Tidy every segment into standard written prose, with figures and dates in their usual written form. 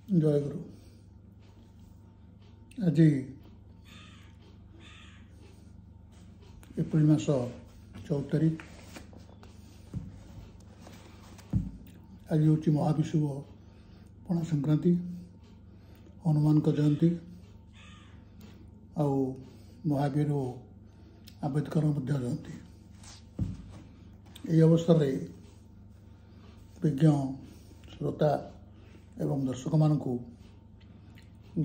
ଜୟଗୁରୁ। ଆଜି ଏପ୍ରିଲ ମାସ 14 ତାରିଖ। ଆଜି ହେଉଛି ମହାବିଷୁବ ପଣା ସଂକ୍ରାନ୍ତି, ହନୁମାନଙ୍କ ଜୟନ୍ତୀ ଆଉ ମହାବୀର ଓ ଆମ୍ବେଦକର ମଧ୍ୟ ଜୟନ୍ତୀ। ଏହି ଅବସରରେ ବିଜ୍ଞ ଶ୍ରୋତା ଏବଂ ଦର୍ଶକମାନଙ୍କୁ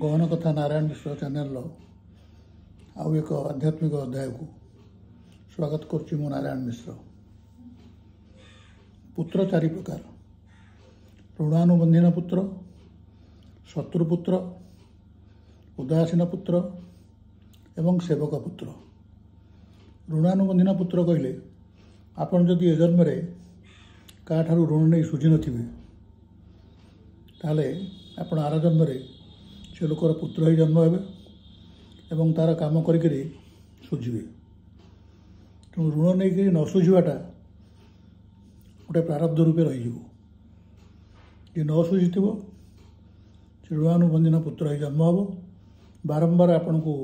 ଗହନ କଥା ନାରାୟଣ ମିଶ୍ର ଚ୍ୟାନେଲର ଆଉ ଏକ ଆଧ୍ୟାତ୍ମିକ ଅଧ୍ୟାୟକୁ ସ୍ୱାଗତ କରୁଛି। ମୁଁ ନାରାୟଣ ମିଶ୍ର। ପୁତ୍ର 4 ପ୍ରକାର: ଋଣାନୁବନ୍ଧୀନ ପୁତ୍ର, ଶତ୍ରୁପୁତ୍ର, ଉଦାସୀନ ପୁତ୍ର ଏବଂ ସେବକ ପୁତ୍ର। ଋଣାନୁବନ୍ଧୀନ ପୁତ୍ର କହିଲେ ଆପଣ ଯଦି ଏ ଜନ୍ମରେ କାହାଠାରୁ ଋଣ ନେଇ ସୁଝି ନଥିବେ, ତାହେଲେ ଆପଣ ଆର ଜନ୍ମରେ ସେ ଲୋକର ପୁତ୍ର ହୋଇ ଜନ୍ମ ହେବେ ଏବଂ ତା'ର କାମ କରିକରି ସୁଝିବେ। ତେଣୁ ଋଣ ନେଇକରି ନ ସୁଝିବାଟା ଗୋଟେ ପ୍ରାରବ୍ଧ ରୂପେ ରହିଯିବ। ଯିଏ ନ ସୁଝିଥିବ ସେ ଋଣାନୁବନ୍ଧୀନ ପୁତ୍ର ହୋଇ ଜନ୍ମ ହେବ, ବାରମ୍ବାର ଆପଣଙ୍କୁ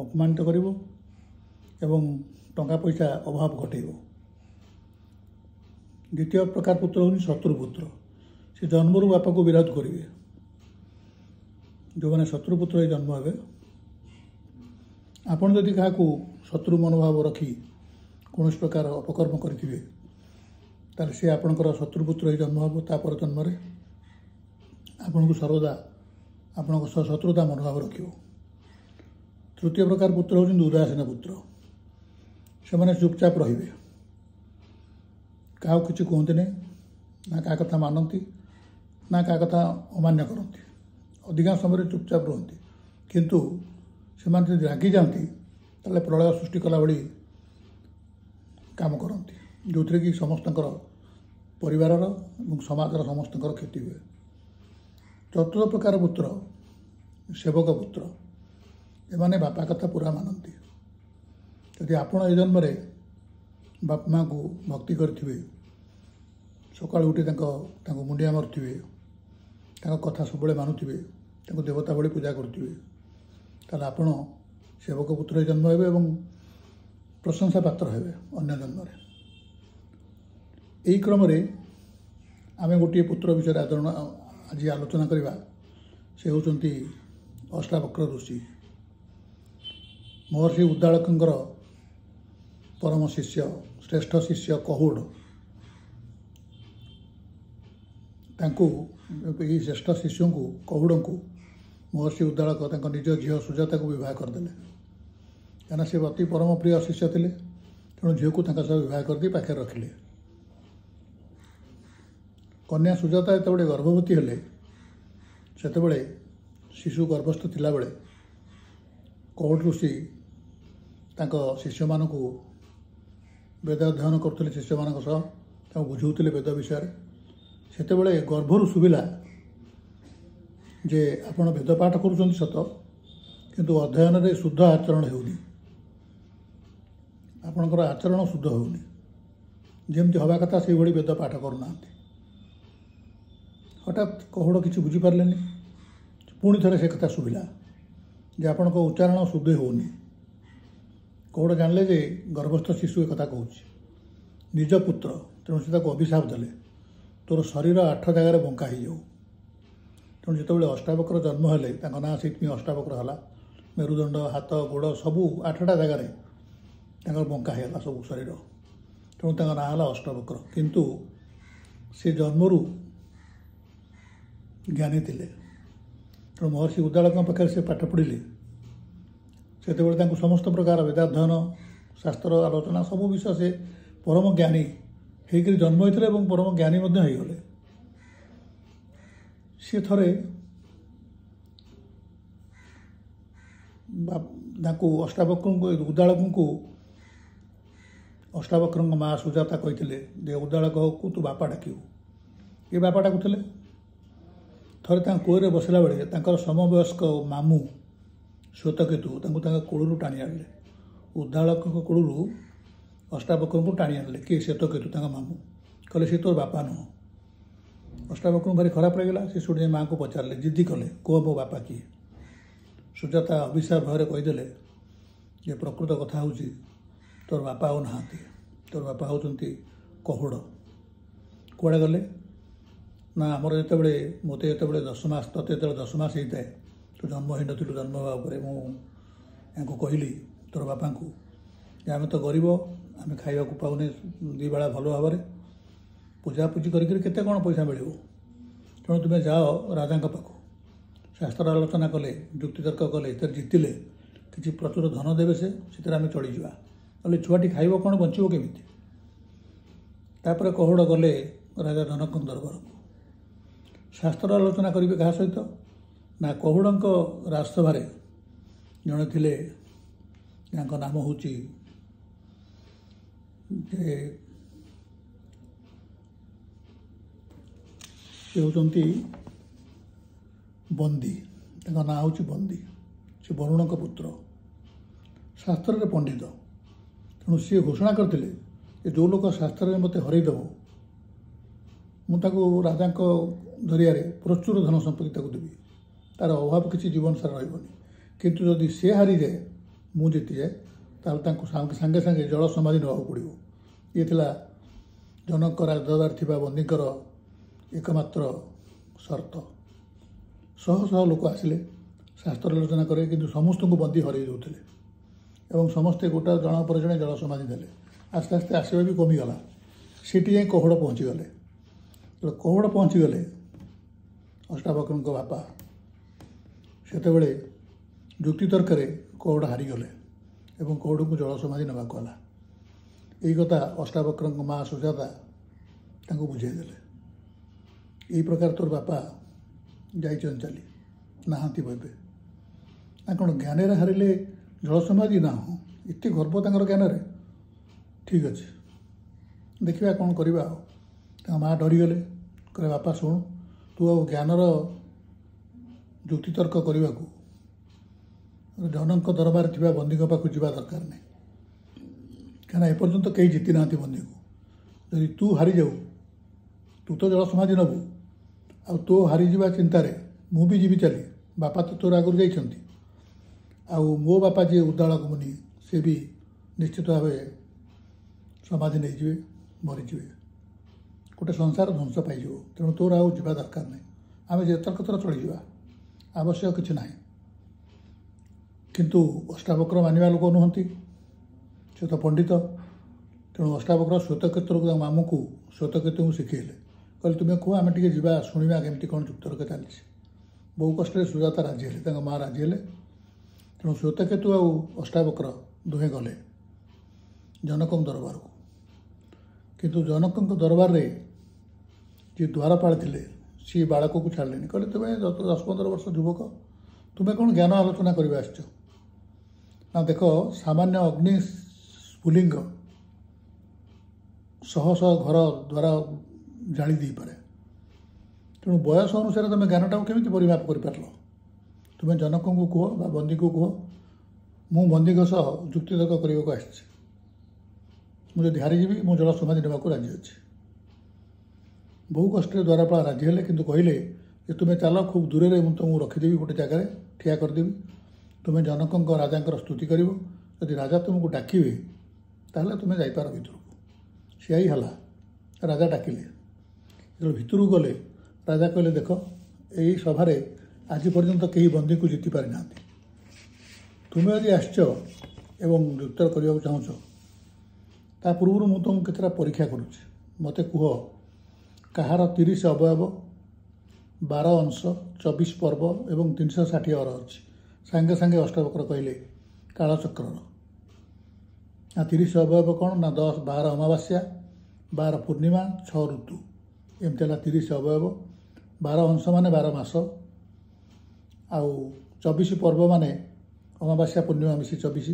ଅପମାନିତ କରିବ ଏବଂ ଟଙ୍କା ପଇସା ଅଭାବ ଘଟେଇବ। ଦ୍ୱିତୀୟ ପ୍ରକାର ପୁତ୍ର ହେଉଛି ଶତ୍ରୁପୁତ୍ର। ସେ ଜନ୍ମରୁ ବାପାକୁ ବିରୋଧ କରିବେ। ଯେଉଁମାନେ ଶତ୍ରୁପୁତ୍ର ହୋଇ ଜନ୍ମ ହେବେ, ଆପଣ ଯଦି କାହାକୁ ଶତ୍ରୁ ମନୋଭାବ ରଖି କୌଣସି ପ୍ରକାର ଅପକର୍ମ କରିଥିବେ, ତାହେଲେ ସେ ଆପଣଙ୍କର ଶତ୍ରୁପୁତ୍ର ହୋଇ ଜନ୍ମ ହେବ। ତା ପର ଜନ୍ମରେ ଆପଣଙ୍କୁ ସର୍ବଦା ଆପଣଙ୍କ ସହ ଶତ୍ରୁତା ମନୋଭାବ ରଖିବ। ତୃତୀୟ ପ୍ରକାର ପୁତ୍ର ହେଉଛନ୍ତି ଉଦାସୀନ ପୁତ୍ର। ସେମାନେ ଚୁପଚାପ ରହିବେ, କାହାକୁ କିଛି କୁହନ୍ତିନି, ନା କାହା କଥା ମାନନ୍ତି, ନା କାହା କଥା ଅମାନ୍ୟ କରନ୍ତି। ଅଧିକାଂଶ ସମୟରେ ଚୁପଚାପ ରୁହନ୍ତି, କିନ୍ତୁ ସେମାନେ ଯଦି ରାଗିଯାଆନ୍ତି ତାହେଲେ ପ୍ରଳୟ ସୃଷ୍ଟି କଲା ଭଳି କାମ କରନ୍ତି, ଯେଉଁଥିରେ କି ସମସ୍ତଙ୍କର ପରିବାରର ଏବଂ ସମାଜର ସମସ୍ତଙ୍କର କ୍ଷତି ହୁଏ। ଚତୁର୍ଥ ପ୍ରକାର ପୁତ୍ର ସେବକ ପୁତ୍ର। ଏମାନେ ବାପା କଥା ପୁରା ମାନନ୍ତି। ଯଦି ଆପଣ ଏ ଜନ୍ମରେ ବାପା ମାଆଙ୍କୁ ଭକ୍ତି କରିଥିବେ, ସକାଳୁ ଉଠି ତାଙ୍କୁ ମୁଣ୍ଡିଆ ମାରୁଥିବେ, ତାଙ୍କ କଥା ସବୁବେଳେ ମାନୁଥିବେ, ତାଙ୍କୁ ଦେବତା ଭଳି ପୂଜା କରୁଥିବେ, ତାହେଲେ ଆପଣ ସେବକ ପୁତ୍ର ହୋଇ ଜନ୍ମ ହେବେ ଏବଂ ପ୍ରଶଂସା ପାତ୍ର ହେବେ ଅନ୍ୟ ଜନ୍ମରେ। ଏହି କ୍ରମରେ ଆମେ ଗୋଟିଏ ପୁତ୍ର ବିଷୟରେ ଆଜି ଆଲୋଚନା କରିବା। ସେ ହେଉଛନ୍ତି ଅଷ୍ଟାବକ୍ର ଋଷି। ମହର୍ଷି ଉଦ୍ଦାଳକଙ୍କର ପରମ ଶିଷ୍ୟ, ଶ୍ରେଷ୍ଠ ଶିଷ୍ୟ କହୁଡ଼। ତାଙ୍କୁ ଏହି ଶ୍ରେଷ୍ଠ ଶିଷ୍ୟଙ୍କୁ କହୁଡ଼ଙ୍କୁ ମହର୍ଷି ଉଦ୍ଦାଳକ ତାଙ୍କ ନିଜ ଝିଅ ସୁଜାତାକୁ ବିବାହ କରିଦେଲେ। କାହିଁକିନା ସେ ଅତି ପରମ ପ୍ରିୟ ଶିଷ୍ୟ ଥିଲେ, ତେଣୁ ଝିଅକୁ ତାଙ୍କ ସହ ବିବାହ କରିଦେଇ ପାଖରେ ରଖିଲେ। କନ୍ୟା ସୁଜାତା ଯେତେବେଳେ ଗର୍ଭବତୀ ହେଲେ, ସେତେବେଳେ ଶିଶୁ ଗର୍ଭସ୍ଥ ଥିଲାବେଳେ କହୁଡ଼ ଋଷି ତାଙ୍କ ଶିଷ୍ୟମାନଙ୍କୁ ବେଦ ଅଧ୍ୟୟନ କରୁଥିଲେ। ଶିଷ୍ୟମାନଙ୍କ ସହ ତାଙ୍କୁ ବୁଝାଉଥିଲେ ବେଦ ବିଷୟରେ। ସେତେବେଳେ ଗର୍ଭରୁ ଶୁଭିଲା ଯେ ଆପଣ ବେଦ ପାଠ କରୁଛନ୍ତି ସତ, କିନ୍ତୁ ଅଧ୍ୟୟନରେ ଶୁଦ୍ଧ ଆଚରଣ ହେଉନି, ଆପଣଙ୍କର ଆଚରଣ ଶୁଦ୍ଧ ହେଉନି, ଯେମିତି ହେବା କଥା ସେଇଭଳି ବେଦ ପାଠ କରୁନାହାନ୍ତି। ହଠାତ୍ କହୁଡ଼ କିଛି ବୁଝିପାରିଲେନି। ପୁଣି ଥରେ ସେ କଥା ଶୁଭିଲା ଯେ ଆପଣଙ୍କ ଉଚ୍ଚାରଣ ଶୁଦ୍ଧ ହେଉନି। କହୁଡ଼ ଜାଣିଲେ ଯେ ଗର୍ଭସ୍ଥ ଶିଶୁ ଏ କଥା କହୁଛି, ନିଜ ପୁତ୍ର। ତେଣୁ ସେ ତାକୁ ଅଭିଶାପ ଦେଲେ, ତୋର ଶରୀର 8 ଜାଗାରେ ବଙ୍କା ହେଇଯାଉ। ତେଣୁ ଯେତେବେଳେ ଅଷ୍ଟାବକ୍ର ଜନ୍ମ ହେଲେ, ତାଙ୍କ ନାଁ ସେଇଥିପାଇଁ ଅଷ୍ଟାବକ୍ର ହେଲା। ମେରୁଦଣ୍ଡ, ହାତ, ଗୋଡ଼ ସବୁ 8ଟା ଜାଗାରେ ତାଙ୍କର ବଙ୍କା ହେଇଗଲା ସବୁ ଶରୀର। ତେଣୁ ତାଙ୍କ ନାଁ ହେଲା ଅଷ୍ଟାବକ୍ର। କିନ୍ତୁ ସେ ଜନ୍ମରୁ ଜ୍ଞାନୀ ଥିଲେ। ତେଣୁ ମହର୍ଷି ଉଦ୍ଦାଳକଙ୍କ ପାଖରେ ସେ ପାଠ ପଢ଼ିଲେ। ସେତେବେଳେ ତାଙ୍କୁ ସମସ୍ତ ପ୍ରକାର ବେଦାଧ୍ୟୟନ, ଶାସ୍ତ୍ର ଆଲୋଚନା ସବୁ ବିଷୟ, ସେ ପରମ ଜ୍ଞାନୀ ହେଇକରି ଜନ୍ମ ହୋଇଥିଲେ ଏବଂ ପରମ ଜ୍ଞାନୀ ମଧ୍ୟ ହେଇଗଲେ। ସିଏ ଥରେ ତାଙ୍କୁ ଉଦ୍ଦାଳକଙ୍କୁ ଅଷ୍ଟାବକ୍ରଙ୍କ ମା' ସୁଜାତା କହିଥିଲେ ଯେ ଉଦ୍ଦାଳକକୁ ତୁ ବାପା ଡାକିବୁ। ଏ ବାପା ଡାକୁଥିଲେ। ଥରେ ତାଙ୍କ କୋଳରେ ବସିଲା ବେଳେ ତାଙ୍କର ସମବୟସ୍କ ମାମୁଁ ଶ୍ଵେତକେତୁ ତାଙ୍କୁ ତାଙ୍କ କୋଳରୁ ଟାଣି ଆଣିଲେ। ଉଦ୍ଦାଳକଙ୍କ କୋଳରୁ ଅଷ୍ଟାବକ୍ରଙ୍କୁ ଟାଣି ଆଣିଲେ। କିଏ? ଶ୍ଵେତକେତୁ, ତାଙ୍କ ମାମୁଁ। କହିଲେ ସେ ତୋର ବାପା ନୁହଁ, अष्टावक्र भारी खराब लगे से सुनी माँ को पचारे जिद्दी कले कह मो बापा किए सुजाता अभिशाप भय कहीदे ये प्रकृत कथा हूँ तोर बापा आउ ना तोर बापा होती कहुड़ कड़े गले ना आमर जो मत जो 10 मास ते जो 10 मास होता है तू जन्म हो नु जन्म हाँ मुझे कहली तोर बापा को आम तो गरीब आम खावा पाऊने दी बेला भल भाव में पूजापूजी करके कौन पैसा मिल तेणु तुम्हें जाओ राजा पाख शास्त्र आलोचना कले युक्तितर्क कले जितिले किसी प्रचुर धन देवे से आम चलीजा ना छुआटी खाइब कौन बचो केमी तापर कहुड़ गले राजा जनक दरबार को शास्त्र आलोचना करेंगे क्या सहित ना कहुड़ राजसभार जड़े थे नाम हूँ से होती बंदी ना हूँ बंदी से वरुण का पुत्र शास्त्र रे पंडित तेणु सी घोषणा करते जो लोग शास्त्र में मत हरईदेव मुझे राजा जरिया प्रचुर धन संपत्ति देवी तार अभाव किसी जीवन सारा रही किंतु जदि सी हारी जाए मु जीति जाए ताल सांगे सांगे जल समाधि नवा पड़ो ये जनक राजदरबार थी बंदीकर एकमात्र शर्त शह शह लोक आसिले शास्त्र आलोचना करे कि समस्त को बंदी हरई दूसरे एवं समस्ते गोटा जन पर जड़े जल समाधि देले आस्ते आस्ते आसवा भी कमिगला सीटी जाए कहुड़ पहुँचीगले तो कहुड़ पहुँचीगले अष्टावक्र बापा सेतेबेले युक्तितर्क कहुड़ हारीगले एवं कहुड़ को जल समाधि नवा गला यही कथा अष्टावक्र माँ सुजाता बुझेदेले यही प्रकार तोर बापा जाइछन चली नहांती बे ना कौन ज्ञान हारिले जल समाधि ना हो इतने गर्व तर ज्ञान ठीक अच्छे देखा कौन करवा माँ डरीगले कहे बापा शुणु तू आ ज्ञानर युक्तितर्क करने को जनक दरबार थी बंदी पाक जा दरकार नहीं कहीं एपर्यंत कहीं जीति ना बंदी को यदि तू हारी जाऊ तू तो जल समाधि नबू आ तो हारीजा चिंतार मु भी जीवी चली बापा तो तोर आगुरी जाइछंती आउ मो बापा जी उद्दालक मुनि से भी निश्चित भाव समाधि नहीं जी मरीजे गोटे संसार ध्वंस पाइज तेणु तोर आउ जा दरकार नहीं आम जेतर्कतर चलीजा आवश्यक किसी ना किंतु अष्टावक्र मानवा लोक नुहति से तो पंडित तेणु अष्टावक्र श्वेतकेतु मामू को श्वेतकेतु शिखेले कहले तुम्हें कह आम टे जा शुणा केमती कौन युक्तर्क चली बहु कष्ट सुजाता राजी हेले माँ राजी हेले तेणु श्वेतकेतु आ अष्टावक्र दुहे गले जनक दरबार को किंतु जनक दरबार रे जी द्वारपाल थे सी बालक को छाड़े कहले तुम्हें 10-15 वर्ष युवक तुम्हें कौन ज्ञान आलोचना करवा ना देख सामान्य अग्नि स्फुलिंग शह शह घर द्वारा जाली दे पारे तेणु बयस अनुसार तुम ज्ञानटा केमी परिमाप कर पार तुम्हें जनक को कह बा बंदी को कह मु बंदी सह युक्तितर्क करने को मुझे हारीजी मु जल समाधि नेवा को राजी अच्छी बहु कष्ट द्वारपाल राजी हेले किंतु कहले कि तुम्हें चल खूब दूर से मुझे तुमको रखीदेवी गोटे जगार ठिया करदेवी तुम्हें जनक राजा स्तुति कर जदि राजा तुमको डाकिबे ताहले तुम्हें जापार भर को सी है राजा डाकिले जो भितर गले राजा कहले देख यही सभार आज पर्यंत कहीं बंदी को जीति पारि ना तुम्हें यदि आसच एवं युक्त करने चाहूँ ता पूर्व मुझे तुमको केतटा परीक्षा करुच्ची मत कह कहार 30 अवयव 12 अंश 24 पर्व एवं 360 अर अच्छी सांगे सांगे अष्टावक्र कहले कालचक्र 30 अवयव कौन ना 10-12 अमावास्या 12 पूर्णिमा 6 ऋतु एमती 30 अवयव 12 अंश मान 12 मास आउ 24 पर्व मान अमावास्या पूर्णिमा मिसी 24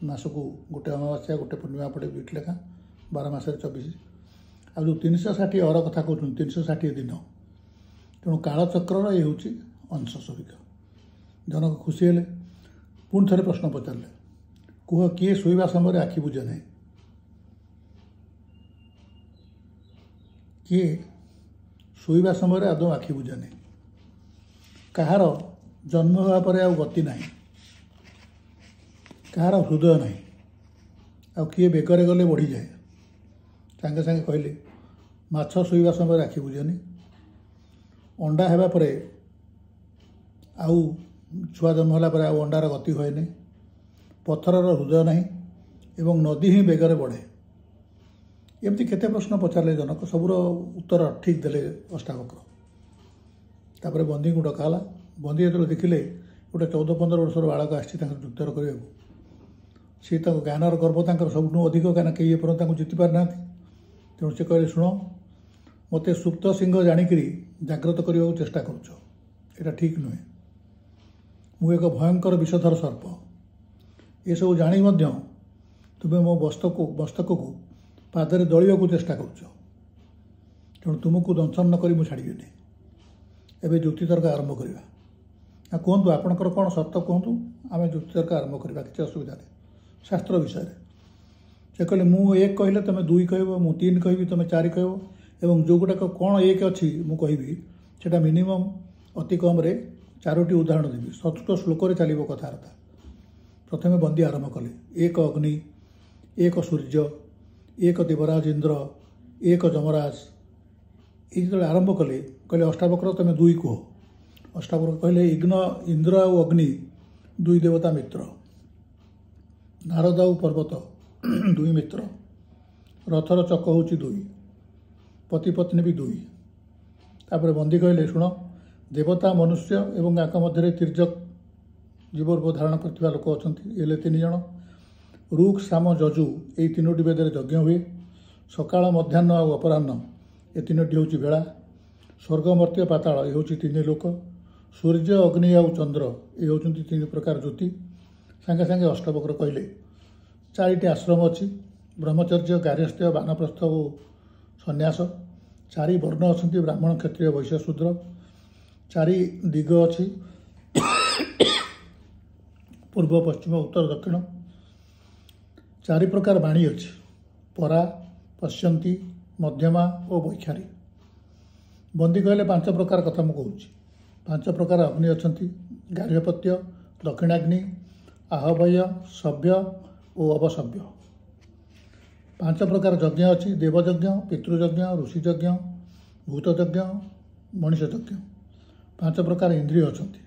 मास को गोटे अमावास्या गोटे पूर्णिमा पड़े 2 लेखा 12 मास 24 आ जो 360 अर कथा कहते 360 दिन तेणु कालचक्र ये हूँ अंश स्वरूप जनक खुशी हेले पुणी थे प्रश्न पचारे कह किए शोवा समय आखि बुझे ना किए ଶୋଇବା ସମୟରେ ଆଦୌ ଆଖି ବୁଜେନି। କାହାର ଜନ୍ମ ହେବା ପରେ ଆଉ ଗତି ନାହିଁ, କାହାର ହୃଦୟ ନାହିଁ, ଆଉ କିଏ ବେକରେ ଗଲେ ବଢ଼ିଯାଏ। ସାଙ୍ଗେ ସାଙ୍ଗେ କହିଲେ ମାଛ ଶୋଇବା ସମୟରେ ଆଖି ବୁଜେନି, ଅଣ୍ଡା ହେବା ପରେ ଆଉ ଛୁଆ ଜନ୍ମ ହେଲା ପରେ ଆଉ ଅଣ୍ଡାର ଗତି ହୁଏନି, ପଥରର ହୃଦୟ ନାହିଁ ଏବଂ ନଦୀ ହିଁ ବେଗରେ ବଢ଼େ। ଏମିତି କେତେ ପ୍ରଶ୍ନ ପଚାରିଲେ ଜନକ, ସବୁର ଉତ୍ତର ଠିକ୍ ଦେଲେ ଅଷ୍ଟାବକ୍ର। ତାପରେ ବନ୍ଦୀଙ୍କୁ ଡକା ହେଲା। ବନ୍ଦୀ ଯେତେବେଳେ ଦେଖିଲେ ଗୋଟେ 14-15 ବର୍ଷର ବାଳକ ଆସିଛି ତାଙ୍କର ଯୁକ୍ତର କରିବାକୁ, ସେ ତାଙ୍କ ଜ୍ଞାନର ଗର୍ବ ତାଙ୍କର ସବୁଠୁ ଅଧିକ, କାହିଁକିନା କେହି ଏପର୍ଯ୍ୟନ୍ତ ତାଙ୍କୁ ଜିତି ପାରିନାହାନ୍ତି। ତେଣୁ ସେ କହିଲେ, ଶୁଣ, ମୋତେ ସୁପ୍ତ ସିଂହ ଜାଣିକିରି ଜାଗ୍ରତ କରିବାକୁ ଚେଷ୍ଟା କରୁଛ, ଏଇଟା ଠିକ୍ ନୁହେଁ। ମୁଁ ଏକ ଭୟଙ୍କର ବିଷଧର ସର୍ପ, ଏସବୁ ଜାଣି ମଧ୍ୟ ତୁମେ ମୋ ମସ୍ତକକୁ ପାଦରେ ଦଳିବାକୁ ଚେଷ୍ଟା କରୁଛ। ତେଣୁ ତୁମକୁ ଦଂଶନ ନ କରି ମୁଁ ଛାଡ଼ିବିନି। ଏବେ ଯୁକ୍ତିତର୍କ ଆରମ୍ଭ କରିବା। କୁହନ୍ତୁ ଆପଣଙ୍କର କ'ଣ ସର୍ତ୍ତ କୁହନ୍ତୁ, ଆମେ ଯୁକ୍ତିତର୍କ ଆରମ୍ଭ କରିବା, କିଛି ଅସୁବିଧା ନାହିଁ ଶାସ୍ତ୍ର ବିଷୟରେ। ସେ କହିଲେ, ମୁଁ 1 କହିଲେ ତୁମେ 2 କହିବ, ମୁଁ 3 କହିବି ତୁମେ 4 କହିବ, ଏବଂ ଯେଉଁଗୁଡ଼ାକ କ'ଣ 1 ଅଛି ମୁଁ କହିବି ସେଇଟା ମିନିମମ୍ ଅତି କମ୍ରେ 4ଟି ଉଦାହରଣ ଦେବି। ସଂସ୍କୃତ ଶ୍ଲୋକରେ ଚାଲିବ କଥାବାର୍ତ୍ତା। ପ୍ରଥମେ ବନ୍ଦୀ ଆରମ୍ଭ କଲେ, 1 ଅଗ୍ନି, 1 ସୂର୍ଯ୍ୟ, 1 ଦେବରାଜ ଇନ୍ଦ୍ର, 1 ଯମରାଜ। ଏଇ ଯେତେବେଳେ ଆରମ୍ଭ କଲେ, କହିଲେ ଅଷ୍ଟାବକ୍ର ତୁମେ 2 କୁହ। ଅଷ୍ଟାବକ୍ର କହିଲେ, ଇନ୍ଦ୍ର ଆଉ ଅଗ୍ନି 2 ଦେବତା ମିତ୍ର, ନାରଦ ଆଉ ପର୍ବତ 2 ମିତ୍ର, ରଥର ଚକ ହେଉଛି 2, ପତି ପତ୍ନୀ ବି 2। ତାପରେ ବନ୍ଦୀ କହିଲେ, ଶୁଣ, ଦେବତା, ମନୁଷ୍ୟ ଏବଂ ୟାଙ୍କ ମଧ୍ୟରେ ତିର୍ଯକ୍ ଜୀବରୂପ ଧାରଣ କରିଥିବା ଲୋକ ଅଛନ୍ତି, ହେଲେ 3 ଜଣ। ଋକ୍, ସାମ, ଯଜୁ ଏଇ 3ଟି ବେଦରେ ଯଜ୍ଞ ହୁଏ। ସକାଳ, ମଧ୍ୟାହ୍ନ ଆଉ ଅପରାହ୍ନ ଏ 3ଟି ହେଉଛି ବେଳା। ସ୍ୱର୍ଗ, ମର୍ତ୍ତ୍ୟ, ପାତାଳ ଏ ହେଉଛି 3 ଲୋକ। ସୂର୍ଯ୍ୟ, ଅଗ୍ନି ଆଉ ଚନ୍ଦ୍ର ଏ ହେଉଛନ୍ତି 3 ପ୍ରକାର ଜ୍ୟୋତି। ସାଙ୍ଗେ ସାଙ୍ଗେ ଅଷ୍ଟାବକ୍ର କହିଲେ 4ଟି ଆଶ୍ରମ ଅଛି, ବ୍ରହ୍ମଚର୍ଯ୍ୟ, ଗାର୍ହସ୍ଥ୍ୟ, ବାନପ୍ରସ୍ଥ ଓ ସନ୍ନ୍ୟାସ। 4 ବର୍ଣ୍ଣ ଅଛନ୍ତି, ବ୍ରାହ୍ମଣ, କ୍ଷତ୍ରିୟ, ବୈଶ୍ୟ, ଶୂଦ୍ର। 4 ଦିଗ ଅଛି, ପୂର୍ବ, ପଶ୍ଚିମ, ଉତ୍ତର, ଦକ୍ଷିଣ। 4 ପ୍ରକାର ବାଣୀ ଅଛି, ପରା, ପଶ୍ୟନ୍ତୀ, ମଧ୍ୟମା ଓ ବୈଖାରୀ। ବନ୍ଦୀ କହିଲେ 5 ପ୍ରକାର କଥା ମୁଁ କହୁଛି। 5 ପ୍ରକାର ଅଗ୍ନି ଅଛନ୍ତି, ଗାର୍ହପତ୍ୟ, ଦକ୍ଷିଣାଗ୍ନି, ଆହବୟ, ସଭ୍ୟ ଓ ଅବସଭ୍ୟ। 5 ପ୍ରକାର ଯଜ୍ଞ ଅଛି, ଦେବଯଜ୍ଞ, ପିତୃଯଜ୍ଞ, ଋଷିଯଜ୍ଞ, ଭୂତଯଜ୍ଞ, ମଣିଷ ଯଜ୍ଞ। 5 ପ୍ରକାର ଇନ୍ଦ୍ରିୟ ଅଛନ୍ତି।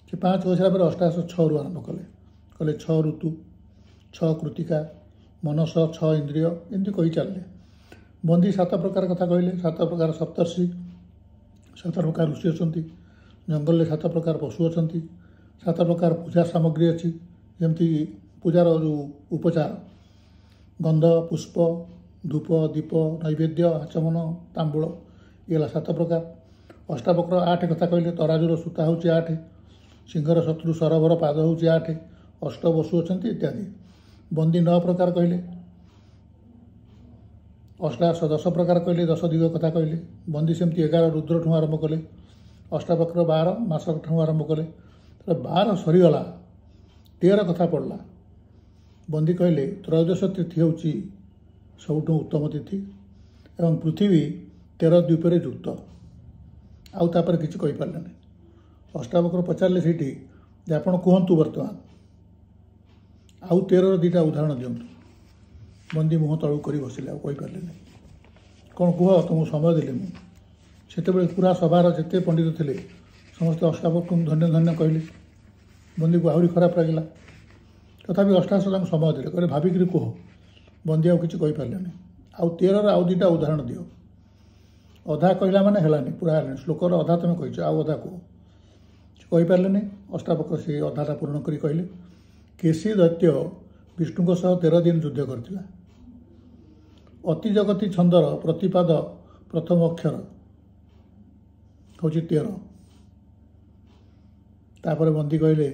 ସେ 5 କହିସାରିଲା ପରେ ଅଷ୍ଟାଦଶ 6ରୁ ଆରମ୍ଭ କଲେ। କହିଲେ 6 ଋତୁ, 6 କୃତିକା, ମନସ, 6 ଇନ୍ଦ୍ରିୟ, ଏମିତି କହି ଚାଲିଲେ। ବନ୍ଦୀ 7 ପ୍ରକାର କଥା କହିଲେ। 7 ପ୍ରକାର ସପ୍ତର୍ଷି, 7 ପ୍ରକାର ଋଷି ଅଛନ୍ତି, ଜଙ୍ଗଲରେ 7 ପ୍ରକାର ପଶୁ ଅଛନ୍ତି, 7 ପ୍ରକାର ପୂଜା ସାମଗ୍ରୀ ଅଛି, ଯେମିତି ପୂଜାର ଯେଉଁ ଉପଚାର, ଗନ୍ଧ, ପୁଷ୍ପ, ଧୂପ, ଦୀପ, ନୈବେଦ୍ୟ, ଆଚମନ, ତାମ୍ବୁଳ, ଇଏ ହେଲା 7 ପ୍ରକାର। ଅଷ୍ଟାବକ୍ର 8 କଥା କହିଲେ। ତରାଜୁର ସୂତା ହେଉଛି 8, ସିଂହର ଶତ୍ରୁ ସରବର ପାଦ ହେଉଛି 8, ଅଷ୍ଟ ବସୁ ଅଛନ୍ତି ଇତ୍ୟାଦି। ବନ୍ଦୀ 9 ପ୍ରକାର କହିଲେ। ଅଷ୍ଟାଦଶ 10 ପ୍ରକାର କହିଲେ, 10 ଦିଗ କଥା କହିଲେ। ବନ୍ଦୀ ସେମିତି 11 ରୁଦ୍ରଠୁ ଆରମ୍ଭ କଲେ। ଅଷ୍ଟାବକ୍ର 12 ମାସଠୁ ଆରମ୍ଭ କଲେ। 12 ସରିଗଲା, 13 କଥା ପଡ଼ିଲା। ବନ୍ଦୀ କହିଲେ ତ୍ରୟୋଦଶ ତିଥି ହେଉଛି ସବୁଠୁ ଉତ୍ତମ ତିଥି ଏବଂ ପୃଥିବୀ 13 ଦ୍ୱୀପରେ ଯୁକ୍ତ। ଆଉ ତାପରେ କିଛି କହିପାରିଲେନି। ଅଷ୍ଟାବକ୍ର ପଚାରିଲେ ସେଇଠି ଯେ ଆପଣ କୁହନ୍ତୁ ବର୍ତ୍ତମାନ ଆଉ 13ର 2ଟା ଉଦାହରଣ ଦିଅନ୍ତୁ। ବନ୍ଦୀ ମୁହଁ ତଳକୁ କରି ବସିଲେ, ଆଉ କହିପାରିଲେନି। କ'ଣ କୁହ, ତୁମକୁ ସମୟ ଦେଲି ମୁଁ। ସେତେବେଳେ ପୁରା ସଭାର ଯେତେ ପଣ୍ଡିତ ଥିଲେ ସମସ୍ତେ ଅଷ୍ଟାବକ୍ରଙ୍କୁ ଧନ୍ୟ ଧନ୍ୟ କହିଲେ। ବନ୍ଦୀକୁ ଆହୁରି ଖରାପ ଲାଗିଲା। ତଥାପି ଅଷ୍ଟାଦଶ ତାଙ୍କୁ ସମୟ ଦେଲେ, କହିଲେ ଭାବିକିରି କୁହ। ବନ୍ଦୀ ଆଉ କିଛି କହିପାରିଲେନି। ଆଉ 13ର ଆଉ 2ଟା ଉଦାହରଣ ଦିଅ। ଅଧା କହିଲା ମାନେ ହେଲାନି, ପୁରା ହେଲାନି। ଶ୍ଲୋକର ଅଧା ତୁମେ କହିଛ, ଆଉ ଅଧା କୁହ। ସେ କହିପାରିଲେନି। ଅଷ୍ଟାବକ୍ର ସେ ଅଧାଟା ପୂରଣ କରି କହିଲେ, କେଶୀ ଦୈତ୍ୟ ବିଷ୍ଣୁଙ୍କ ସହ 13 ଦିନ ଯୁଦ୍ଧ କରିଥିଲା। ଅତି ଜଗତି ଛନ୍ଦର ପ୍ରତିପାଦ ପ୍ରଥମ ଅକ୍ଷର ହେଉଛି 13। ତାପରେ ବନ୍ଦୀ କହିଲେ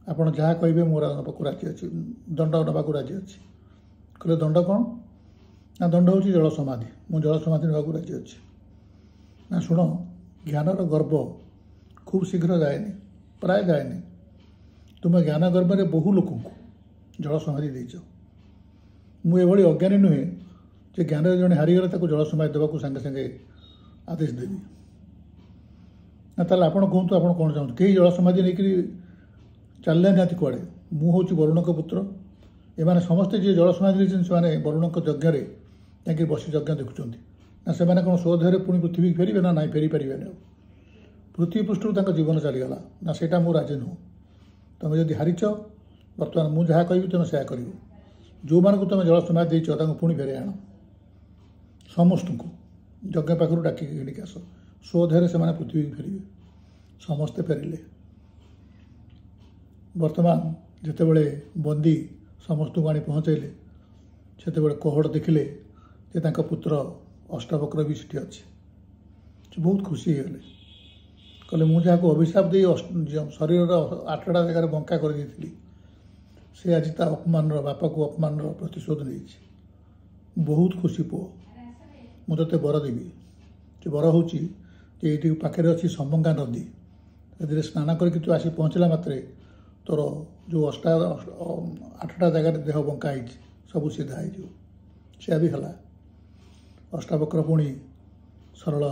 ଆପଣ ଯାହା କହିବେ ମୋର ନେବାକୁ ରାଜି ଅଛି, ଦଣ୍ଡ ନେବାକୁ ରାଜି ଅଛି। କହିଲେ ଦଣ୍ଡ କ'ଣ? ନା ଦଣ୍ଡ ହେଉଛି ଜଳ ସମାଧି। ମୁଁ ଜଳ ସମାଧି ନେବାକୁ ରାଜି ଅଛି। ନା ଶୁଣ, ଜ୍ଞାନର ଗର୍ବ ଖୁବ୍ ଶୀଘ୍ର ଯାଏନି, ପ୍ରାୟ ଯାଏନି। ତୁମେ ଜ୍ଞାନ ଗର୍ବରେ ବହୁ ଲୋକଙ୍କୁ ଜଳ ସମାଧି ଦେଇଛ। ମୁଁ ଏଭଳି ଅଜ୍ଞାନୀ ନୁହେଁ ଯେ ଜ୍ଞାନରେ ଜଣେ ହାରିଗଲେ ତାକୁ ଜଳ ସମାଧି ଦେବାକୁ ସାଙ୍ଗେ ସାଙ୍ଗେ आदेश देवी ना ताले आपण कहतु आप कौन चाहते कई जल समाधि नहीं चलने निहती कुआड़े मु हूँ वरुण पुत्र एमाने समस्ते जी जल समाधि से वरुण यज्ञ जाकि बसी यज्ञ देखुं ना से कौन स्वदेह पुणी पृथ्वी फेरबे ना ना फेरी पारे पृथ्वी पृष्ठ जीवन चलीगला ना सेटा मु राजी नुह तुम जब हारिच बर्तमान मुझे जहाँ कह तुम से कर जो मानक तुम जल समाधि देच पुणी फेरे आण समस्त को यज्ञ पाखर डाकिक आस स्वदेह से पृथ्वी फेरबे समस्ते फेरिले वर्तमान जितेबले बंदी समस्त को आनी पहुँचैले से कोहड़ देखिले जे पुत्र अष्टावक्र भी सीटी अच्छे बहुत खुशी होगले कहले मुझे अभिशाप दे शरीर 8टा जगह बंका कर से आज अपमान बापा को अपमान प्रतिशोध नहीं बहुत खुशी पुओ मुझे बर देवी से बर हूँ ये पाखे अच्छी समंगा नदी ए स्नान करके तू आसी पहुँचला मात्रे तोर जो 8टा जगह देह बंका सब सीधा हो से भी है अष्टावक्र पुणी सरल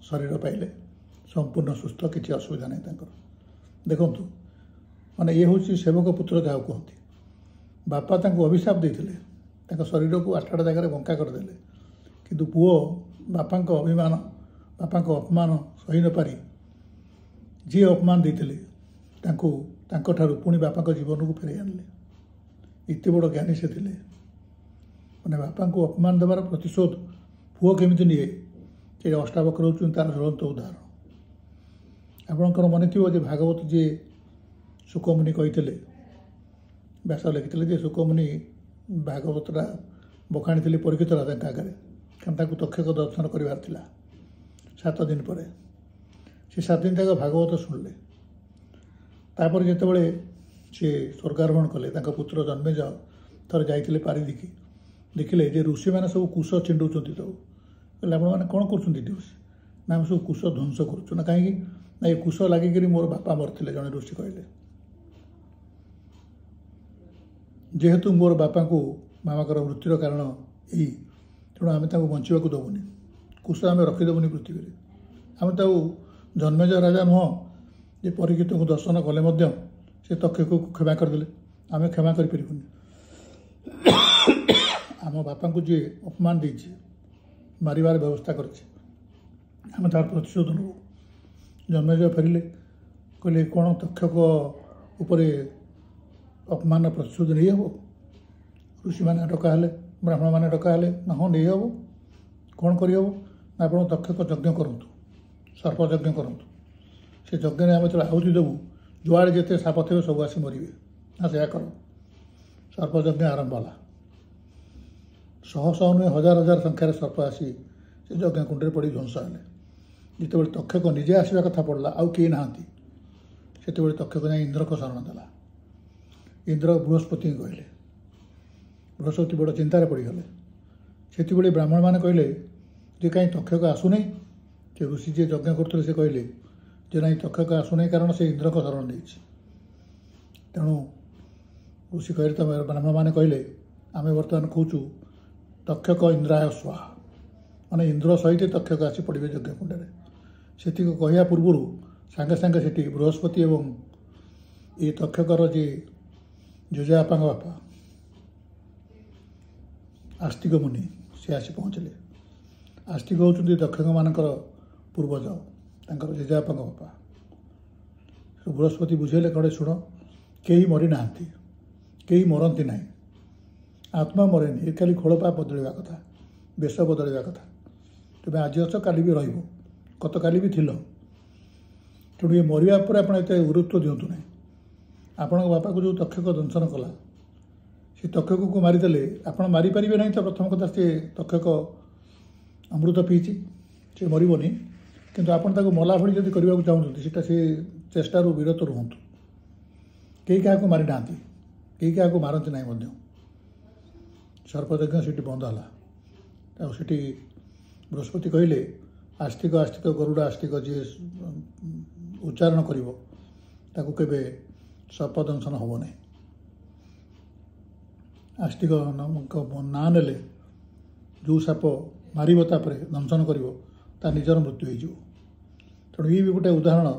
शरीर पाइले संपूर्ण सुस्थ किसी असुविधा नहीं देखु माने ये हूँ सेवक पुत्र जहाँ कहते बापा अभिशाप देते शरीर को 8टा जगह बंका करदे किंतु पुओ बापा अभिमान बापा अपमान सही न पारी जी अपमान देते पुणी बापा जीवन को फेर आनले इतने बड़ ज्ञानी से थे मैंने बापा को अपमान देवार प्रतिशोध पुओ केमी निए ये अष्टावक्र होती तार ज्वलंत उदाहरण आपणकर मन थी भागवत जी शुकमुनि कही व्यास लिखी शुकमुनि भागवतटा बखाणी परीक्षित राजा आगे कारण तक्षक दर्शन करार 7 दिन पर से 7 दिन तक भागवत शुणिले तापर जितेबले सी स्वर्गारोहण कले पुत्र जन्मेज थर जाइए पारिदिकी देखिले जे ऋषि मैंने सब कुश छिंडुंट तो कहले आपने कौन कर ना सब कुश ध्वंस करूँ कहीं ना ये कुश लगिक मोर बापा मरते जड़े ऋषि कहले जेहेतु मोर बापा को मामाकर मृत्युर कारण यही तेणु आम बंचा दबुनि कुश आम रखीदेबुनि पृथ्वी आम जन्मेज राजा नुह जे परीक्षित को दर्शन कले से तक्षक को क्षमा करदे आम क्षमा करें आम बापा को जी अपमान दे मारिबार व्यवस्था करें तार प्रतिशोध नबू जन्मेज फेरिले कहले कौन तक्षक उपरे अपमान प्रतिशोध नहीं हम ऋषि मैंने डकाहे ब्राह्मण मैंने डकाहे ना हाँ नहीं हम कौन करहब ना आप तक्षक यज्ञ करूँ सर्प यज्ञ करूँ से यज्ञ में आम जो आहुति देवु जुआड़े जिते साप थे सब आसी मरवे ना से कर सर्प यज्ञ आरंभ है शह शह नुहे हजार हजार संख्यार सर्प आसी से यज्ञ कुंडे पड़ ध्वंस है जिते तक्षक निजे आसवा कथा पड़ा आउ कई ना से तक्षक जाए इंद्र को शरण देला इंद्र बृहस्पति कहले बृहस्पति बड़ चिंतार पड़गले से ब्राह्मण मैंने कहले जे कहीं तक्षक आसुना से ऋषि जी यज्ञ करते से कहले जे ना तक्षक आसुना कारण से इंद्र को शरण नहीं तेणु ऋषि कहले तो ब्राह्मण मैंने कहले आम बर्तमान कहूँ तक्षक इंद्राय स्वाहा माने इंद्र सहित तक्षक आसी पड़े यज्ञ कुंड से कहया पूर्व सांगे सांगे से बृहस्पति एवं ये तक्षकर जी जेजेबापा बापा आस्तिक मुनि से आसी पहुँचले आस्तिक होती तक्षक मानकर पूर्वज तर जेजेबापा बापा बृहस्पति बुझेले कड़े शुण कई मरी ना कई मरती ना आत्मा मरेनि ये खाली खोलपा बदलवा कथा बेश बदलवा कथा तुम्हें आज अच काली भी रही गत काली भी थिल तेणु ये मरिया पर आप गुरुत्व दिंतु ना आपण बापा को जो तक्षक दंशन कला से तक्षक को मारिदे आप मारिपारे ना तो प्रथम कथा से तक्षक अमृत पीची से मरबनी किंतु आपन ताको मला भली जदि करबा को चाहूँ सीटा से चेष्टार विरत रुहतु कई क्या मारी ना कई क्या मारती ना सर्पयज्ञ से बंद है से बृहस्पति कहले आस्तिक आस्तिक गरुड़ आस्तिक जी उच्चारण कर सर्प दंशन हम ना आस्तिक ना ने जो साप मार दंशन कर ତା ନିଜର ମୃତ୍ୟୁ ହୋଇଯିବ। ତେଣୁ ଇଏ ବି ଗୋଟେ ଉଦାହରଣ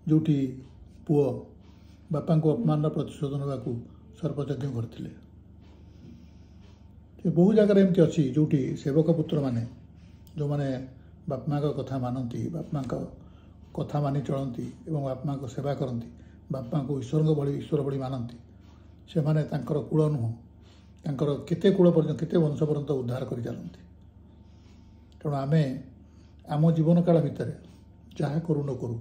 ଯେଉଁଠି ପୁଅ ବାପାଙ୍କୁ ଅପମାନର ପ୍ରତିଶୋଧ ନେବାକୁ ସର୍ପଯଜ୍ଞ କରିଥିଲେ। ବହୁ ଜାଗାରେ ଏମିତି ଅଛି ଯେଉଁଠି ସେବକ ପୁତ୍ରମାନେ ଯେଉଁମାନେ ବାପା ମାଆଙ୍କ କଥା ମାନନ୍ତି, ବାପା ମାଆଙ୍କ କଥା ମାନି ଚଳନ୍ତି ଏବଂ ବାପା ମାଆଙ୍କ ସେବା କରନ୍ତି, ବାପା ମାଆଙ୍କୁ ଈଶ୍ୱର ଭଳି ମାନନ୍ତି, ସେମାନେ ତାଙ୍କର କୂଳ ନୁହଁ, ତାଙ୍କର କେତେ କୂଳ ପର୍ଯ୍ୟନ୍ତ କେତେ ବଂଶ ପର୍ଯ୍ୟନ୍ତ ଉଦ୍ଧାର କରିଚାଲନ୍ତି। ତେଣୁ ଆମେ ଆମ ଜୀବନକାଳ ଭିତରେ ଯାହା କରୁ ନ କରୁ,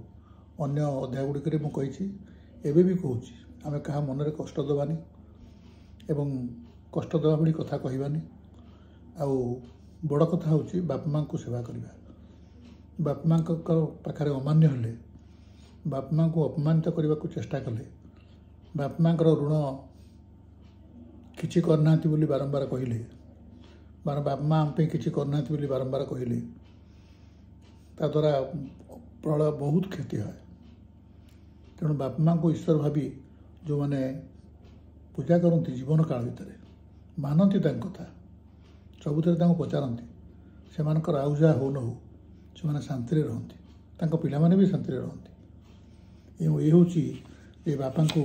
ଅନ୍ୟ ଅଧ୍ୟାୟ ଗୁଡ଼ିକରେ ମୁଁ କହିଛି, ଏବେ ବି କହୁଛି, ଆମେ କାହା ମନରେ କଷ୍ଟ ଦେବାନି ଏବଂ କଷ୍ଟ ଦେବା ଭଳି କଥା କହିବାନି। ଆଉ ବଡ଼ କଥା ହେଉଛି ବାପା ମାଆଙ୍କୁ ସେବା କରିବା। ବାପା ମାଆଙ୍କ ପାଖରେ ଅମାନ୍ୟ ହେଲେ, ବାପା ମାଆଙ୍କୁ ଅପମାନିତ କରିବାକୁ ଚେଷ୍ଟା କଲେ, ବାପା ମାଆଙ୍କର ଋଣ କିଛି କରିନାହାନ୍ତି ବୋଲି ବାରମ୍ବାର କହିଲେ, ବାପା ମାଆ ଆମ ପାଇଁ କିଛି କରିନାହାନ୍ତି ବୋଲି ବାରମ୍ବାର କହିଲେ, ତାଦ୍ୱାରା ପ୍ରଳୟ ବହୁତ କ୍ଷତି ହୁଏ। ତେଣୁ ବାପା ମାଆଙ୍କୁ ଈଶ୍ୱର ଭାବି ଯେଉଁମାନେ ପୂଜା କରନ୍ତି ଜୀବନକାଳ ଭିତରେ, ମାନନ୍ତି ତାଙ୍କ କଥା, ସବୁଥିରେ ତାଙ୍କୁ ପଚାରନ୍ତି, ସେମାନଙ୍କର ଆଉ ଯାହା ହଉ ନ ହଉ ସେମାନେ ଶାନ୍ତିରେ ରହନ୍ତି, ତାଙ୍କ ପିଲାମାନେ ବି ଶାନ୍ତିରେ ରହନ୍ତି। ଏବଂ ଏ ହେଉଛି ଯେ ବାପାଙ୍କୁ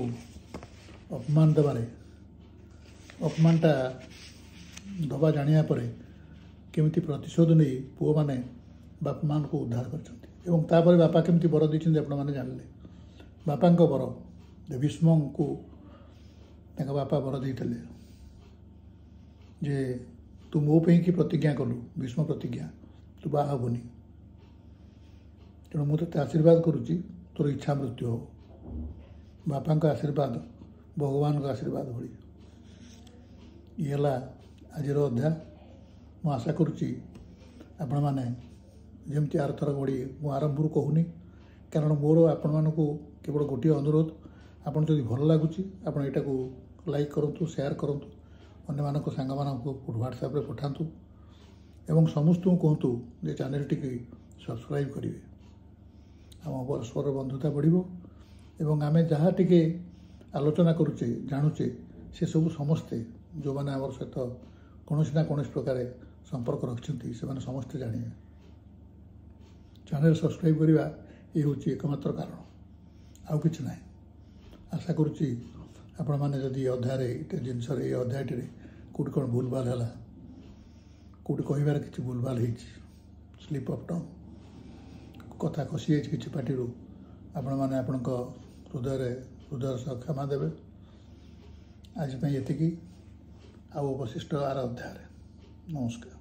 ଅପମାନ ଦେବାରେ, ଅପମାନଟା ଦେବା ଜାଣିବା ପରେ କେମିତି ପ୍ରତିଶୋଧ ନେଇ ପୁଅମାନେ ବାପା ମାଆଙ୍କୁ ଉଦ୍ଧାର କରିଛନ୍ତି ଏବଂ ତାପରେ ବାପା କେମିତି ବର ଦେଇଛନ୍ତି ଆପଣମାନେ ଜାଣିଲେ। ବାପାଙ୍କ ବର ଭୀଷ୍ମଙ୍କୁ ତାଙ୍କ ବାପା ବର ଦେଇଥିଲେ ଯେ ତୁ ମୋ ପାଇଁ କି ପ୍ରତିଜ୍ଞା କଲୁ, ଭୀଷ୍ମ ପ୍ରତିଜ୍ଞା, ତୁ ବାହା ହେବୁନି, ତେଣୁ ମୁଁ ତୋତେ ଆଶୀର୍ବାଦ କରୁଛି ତୋର ଇଚ୍ଛା ମୃତ୍ୟୁ ହଉ। ବାପାଙ୍କ ଆଶୀର୍ବାଦ ଭଗବାନଙ୍କ ଆଶୀର୍ବାଦ ଭଳି। ଇଏ ହେଲା ଆଜିର ଅଧ୍ୟାୟ। ମୁଁ ଆଶା କରୁଛି ଆପଣମାନେ ଯେମିତି ଆରଥର ଭଳି, ମୁଁ ଆରମ୍ଭରୁ କହୁନି, କାରଣ ମୋର ଆପଣମାନଙ୍କୁ କେବଳ ଗୋଟିଏ ଅନୁରୋଧ, ଆପଣ ଯଦି ଭଲ ଲାଗୁଛି ଆପଣ ଏଇଟାକୁ ଲାଇକ୍ କରନ୍ତୁ, ସେୟାର କରନ୍ତୁ, ଅନ୍ୟମାନଙ୍କ ସାଙ୍ଗମାନଙ୍କୁ ହ୍ୱାଟ୍ସଆପ୍ରେ ପଠାନ୍ତୁ ଏବଂ ସମସ୍ତଙ୍କୁ କୁହନ୍ତୁ ଯେ ଚ୍ୟାନେଲଟିକି ସବସ୍କ୍ରାଇବ୍ କରିବେ। ଆମ ପରସ୍ପର ବନ୍ଧୁତା ବଢ଼ିବ ଏବଂ ଆମେ ଯାହା ଟିକେ ଆଲୋଚନା କରୁଛେ, ଜାଣୁଛେ, ସେସବୁ ସମସ୍ତେ ଯେଉଁମାନେ ଆମର ସହିତ କୌଣସି ନା କୌଣସି ପ୍ରକାର ସମ୍ପର୍କ ରଖିଛନ୍ତି ସେମାନେ ସମସ୍ତେ ଜାଣିବେ। ଚ୍ୟାନେଲ ସବସ୍କ୍ରାଇବ୍ କରିବା ଏ ହେଉଛି ଏକମାତ୍ର କାରଣ, ଆଉ କିଛି ନାହିଁ। ଆଶା କରୁଛି ଆପଣମାନେ ଯଦି ଏ ଅଧ୍ୟାୟରେ ଏ ଜିନିଷରେ, ଏ ଅଧ୍ୟାୟଟିରେ କେଉଁଠି କ'ଣ ଭୁଲଭାଲ ହେଲା, କେଉଁଠି କହିବାରେ କିଛି ଭୁଲଭାଲ ହେଇଛି, ସ୍ଲିପ୍ ଅଫ୍ ଟଙ୍ଗ୍, କଥା ଖସିଯାଇଛି କିଛି ପାଟିରୁ, ଆପଣମାନେ ଆପଣଙ୍କ ହୃଦୟର ସହ କ୍ଷମା ଦେବେ। ଆଜି ପାଇଁ ଏତିକି, ଆଉ ଅବଶିଷ୍ଟ ଆର ଅଧ୍ୟାୟରେ। ନମସ୍କାର।